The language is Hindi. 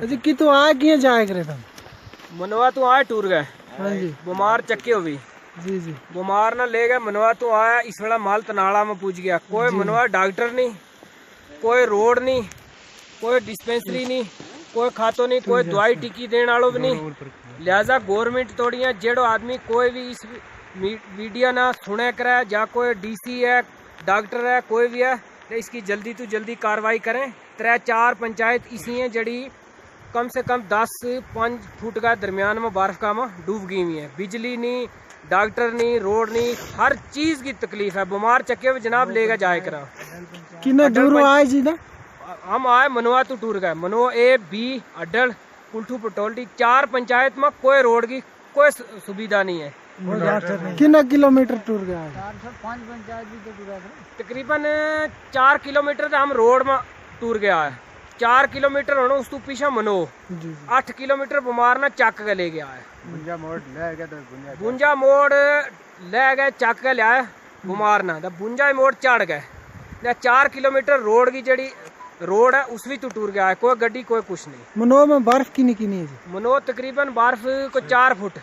जी की तो आए किए जाए करे तुम मनवा तू आए टूर गए। हाँ जी बीमार चक्के हो भी जी जी बीमार ना ले गए। मनवा तू आया इस वेला माल तनाड़ा में पूछ गया। कोई मनवा डॉक्टर नहीं, कोई रोड नहीं, कोई डिस्पेंसरी नहीं, कोई खातो नहीं, कोई दवाई टिकी देने वालों भी नहीं। लिहाजा गवर्नमेंट तोड़िया जेड़ो आदमी कोई भी इस मीडिया ना सुने करे या कोई डीसी है, डॉक्टर है, कोई भी है तो इसकी जल्दी तो जल्दी कार्रवाई करें। 3-4 पंचायत इसी हैं जड़ी कम से कम 10-5 फुट का दरमियान में बर्फ का में डूब गई हुई है। बिजली नहीं, डॉक्टर नहीं, रोड नहीं, हर चीज की तकलीफ है। बीमार चक्के में जनाब लेगा जाए करा। कितना दूर आए जी ना हम आए मनवा तो टूर गए। मनवा A, B, अड्डल, कुल्ठू, पटोल्टी 4 पंचायत में कोई रोड की कोई सुविधा नहीं है। कितना किलोमीटर टूर गया है? तकरीबन 4 किलोमीटर हम रोड में टूर गया है। 4 किलोमीटर होना उस तू पीछे मनो 8 किलोमीटर बीमार ना चक के ले गया है। बुंजा मोड़ ले गए चक के लिया बीमार ना बुंजा मोड़ चढ़ गए। 4 किलोमीटर रोड की जड़ी रोड है उस भी तो टूर गया है। कोई गड्डी कोई कुछ नहीं। मनो में बर्फ किनी किनी है? मनो तकरीबन बर्फ को 4 फुट।